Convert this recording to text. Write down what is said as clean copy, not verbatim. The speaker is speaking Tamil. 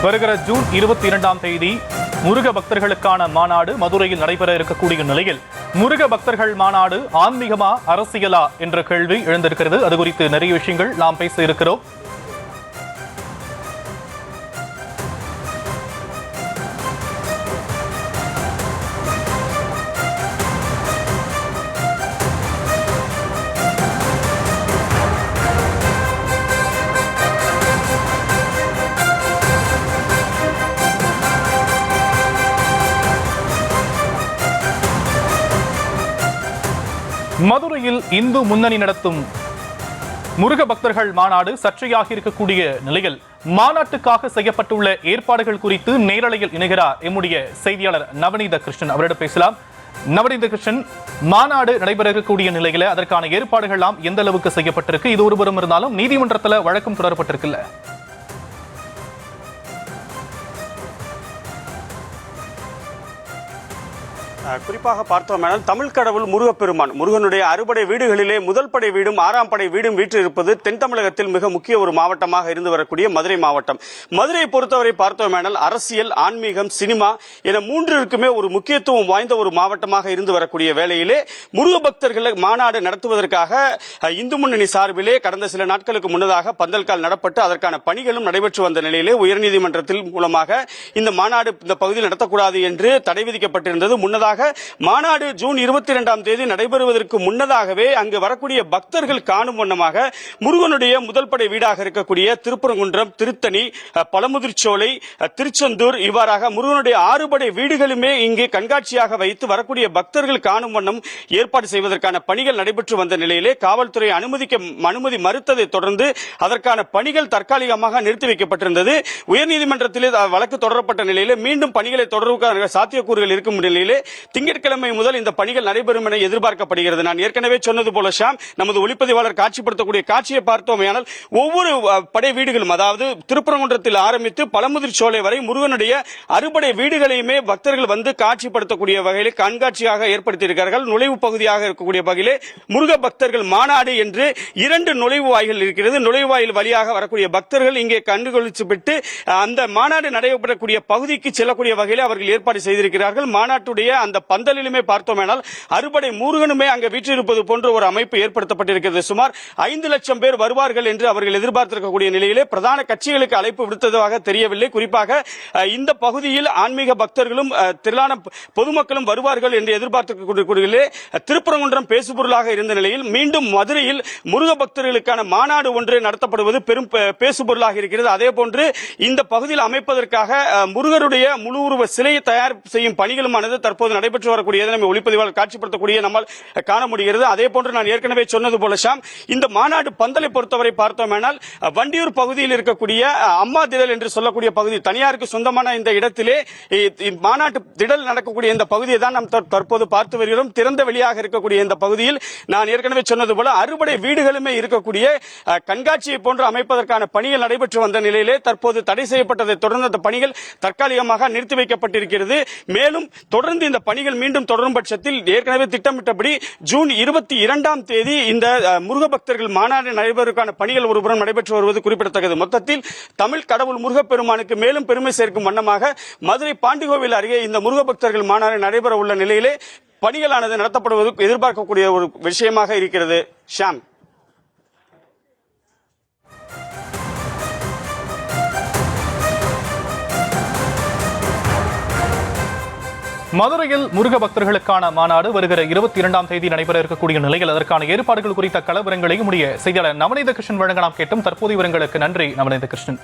வருகிற ஜூன் 22ஆம் தேதி முருக பக்தர்களுக்கான மாநாடு மதுரையில் நடைபெற இருக்கக்கூடிய நிலையில் முருக பக்தர்கள் மாநாடு ஆன்மீகமா அரசியலா என்ற கேள்வி எழுந்திருக்கிறது. அது குறித்து நிறைய விஷயங்கள் நாம் பேச இருக்கிறோம். மதுரையில் இந்து முன்னணி நடத்தும் முருக பக்தர்கள் மாநாடு சர்ச்சையாக இருக்கக்கூடிய நிலையில் மாநாட்டுக்காக செய்யப்பட்டுள்ள ஏற்பாடுகள் குறித்து நேரலையில் இணைகிறார் எம்முடைய செய்தியாளர் நவநீத கிருஷ்ணன். அவரிடம் பேசலாம். நவநீத கிருஷ்ணன், மாநாடு நடைபெற இருக்கக்கூடிய நிலையில அதற்கான ஏற்பாடுகள் எல்லாம் எந்த அளவுக்கு செய்யப்பட்டிருக்கு? இது ஒருபுறம் இருந்தாலும் நீதிமன்றத்தில் வழக்கம் தொடரப்பட்டிருக்குல்ல? குறிப்பாக பார்த்தோம்னால் தமிழ் கடவுள் முருகப்பெருமான் முருகனுடைய அறுபடை வீடுகளிலே முதல் படை வீடும் 6ஆம் படை வீடும் வீற்றிருப்பது தென் தமிழகத்தில் மிக முக்கிய ஒரு மாவட்டமாக இருந்து வரக்கூடிய மதுரை மாவட்டம். மதுரையை பொறுத்தவரை பார்த்தோம்னால் அரசியல், ஆன்மீகம், சினிமா என மூன்றிற்குமே ஒரு முக்கியத்துவம் வாய்ந்த ஒரு மாவட்டமாக இருந்து வரக்கூடிய வேளையிலே முருக பக்தர்களை மாநாடு நடத்துவதற்காக இந்து முன்னணி சார்பிலே கடந்த சில நாட்களுக்கு முன்னதாக பந்தல்கால் நடப்பட்டு அதற்கான பணிகளும் நடைபெற்று வந்த நிலையிலே உயர்நீதிமன்றத்தில் மூலமாக இந்த மாநாடு இந்த பகுதியில் நடத்தக்கூடாது என்று தடை விதிக்கப்பட்டிருந்தது. முன்னதாக மாநாடு ஜூன் 22ஆம் தேதி நடைபெறுவதற்கு முன்னதாகவே அங்கு வரக்கூடிய பக்தர்கள் காணும் வண்ணமாக முருகனுடைய முதல் படை வீடாக இருக்கக்கூடிய திருப்பரங்குன்றம், திருத்தணி, பழமுதிர்ச்சோலை, திருச்செந்தூர் இவ்வாறாக முருகனுடைய 6 படை வீடுகளுமே இங்கு கண்காட்சியாக வைத்து வரக்கூடிய பக்தர்கள் காணும் வண்ணம் ஏற்பாடு செய்வதற்கான பணிகள் நடைபெற்று வந்த நிலையிலே காவல்துறை அனுமதி மறுத்ததை தொடர்ந்து அதற்கான பணிகள் தற்காலிகமாக நிறுத்தி வைக்கப்பட்டிருந்தது. உயர்நீதிமன்றத்திலே வழக்கு தொடரப்பட்ட நிலையிலே மீண்டும் பணிகளை தொடர்வதற்கான சாத்தியக்கூறுகள் இருக்கும் நிலையிலே திங்கட்கிழமை முதல் இந்த பணிகள் நடைபெறும் என எதிர்பார்க்கப்படுகிறது. நான் ஏற்கனவே சொன்னது போல ஷாம், நமது ஒளிப்பதிவாளர் காட்சிப்படுத்தக்கூடிய காட்சியை பார்த்தோமேயானால் ஒவ்வொரு படை வீடுகளும், அதாவது திருப்பரங்குன்றத்தில் ஆரம்பித்து பழமுதிர்ச்சோலை வரை முருகனுடைய அறுபடை வீடுகளையுமே பக்தர்கள் வந்து காட்சிப்படுத்தக்கூடிய வகையில் கண்காட்சியாக ஏற்படுத்தியிருக்கிறார்கள். நுழைவு பகுதியாக இருக்கக்கூடிய வகையிலே முருக பக்தர்கள் மாநாடு என்று 2 நுழைவு வாயில்கள் இருக்கிறது. நுழைவு வாயில் வழியாக வரக்கூடிய பக்தர்கள் இங்கே கண்டுகொளித்து விட்டு அந்த மாநாடு நடைபெறக்கூடிய பகுதிக்கு செல்லக்கூடிய வகையில் அவர்கள் ஏற்பாடு செய்திருக்கிறார்கள். மாநாட்டுடைய அந்த பந்தலிலுமே பார்த்தோமேனால் அறுபடை முருகனுமே அங்கே வீற்றிருப்பது போன்ற ஒரு அமைப்பு ஏற்படுத்தப்பட்டிருக்கிறது. சுமார் 5 லட்சம் பேர் வருவார்கள் என்று அவர்கள் எதிர்பார்த்திருக்கக்கூடிய நிலையிலே பிரதான கட்சிகளுக்கு அழைப்பு விடுத்ததாக தெரியவில்லை. குறிப்பாக இந்த பகுதியில் ஆன்மீக பக்தர்களும் திரளான பொதுமக்களும் வருவார்கள் என்று எதிர்பார்த்திருக்கக்கூடிய திருப்பரங்குன்றம் பேசுபொருளாக இருந்த நிலையில் மீண்டும் மதுரையில் முருக பக்தர்களுக்கான மாநாடு ஒன்று நடத்தப்படுவது பெரும் பேசுபொருளாக இருக்கிறது. அதே போன்று இந்த பகுதியில் அமைப்பதற்காக முருகருடைய முழு உருவ சிலையை தயார் செய்யும் பணிகளுமானது தற்போது நடைபெற்று வரக்கூடியதை நம்ம ஒளிப்பதிவாளர் காட்சிப்படுத்தக்கூடிய நம்மால் காண முடிகிறது. அதே போன்று நான் ஏற்கனவே சொன்னது போல ஷாம், இந்த மாநாடு பந்தலை பொறுத்தவரை பார்த்தோமேனால் வண்டியூர் பகுதியில் இருக்கக்கூடிய அம்மா திடல் என்று சொல்லக்கூடிய பகுதி, தனியாருக்கு சொந்தமான இந்த இடத்திலே மாநாட்டு திடல் நடக்கக்கூடிய இந்த பகுதியை தான் நாம் தற்போது பார்த்து வருகிறோம். திறந்த வெளியாக இருக்கக்கூடிய இந்த பகுதியில் நான் ஏற்கனவே சொன்னது போல அறுபடை வீடுகளுமே இருக்கக்கூடிய கண்காட்சியை போன்று அமைப்பதற்கான பணிகள் நடைபெற்று வந்த நிலையிலே தற்போது தடை செய்யப்பட்டதை தொடர்ந்து அந்த பணிகள் தற்காலிகமாக நிறுத்தி வைக்கப்பட்டிருக்கிறது. மேலும் தொடர்ந்து இந்த பணிகள் மீண்டும் தொடரும் பட்சத்தில் ஏற்கனவே திட்டமிட்டபடி ஜூன் 22ஆம் தேதி இந்த முருக பக்தர்கள் மாநாடு நடைபெறுவதற்கான பணிகள் ஒருபுறம் நடைபெற்று வருவது குறிப்பிடத்தக்கது. மொத்தத்தில் தமிழ் கடவுள் முருகப்பெருமானுக்கு மேலும் பெருமை சேர்க்கும் வண்ணமாக மதுரை பாண்டிகோவில் அருகே இந்த முருக பக்தர்கள் மாநாடு நடைபெற உள்ள நிலையிலே பணிகளானது நடத்தப்படுவது எதிர்பார்க்கக்கூடிய ஒரு விஷயமாக இருக்கிறது. ஷாம். மதுரையில் முருக பக்தர்களுக்கான மாநாடு வருகிற 22ஆம் தேதி நடைபெற இருக்கக்கூடிய நிலையில் அதற்கான ஏற்பாடுகள் குறித்த களவிவரங்களையும் செய்தியாளர் நவநீத கிருஷ்ணன் வழங்க நாம் கேட்டும். தற்போதைய விவரங்களுக்கு நன்றி நவநீத கிருஷ்ணன்.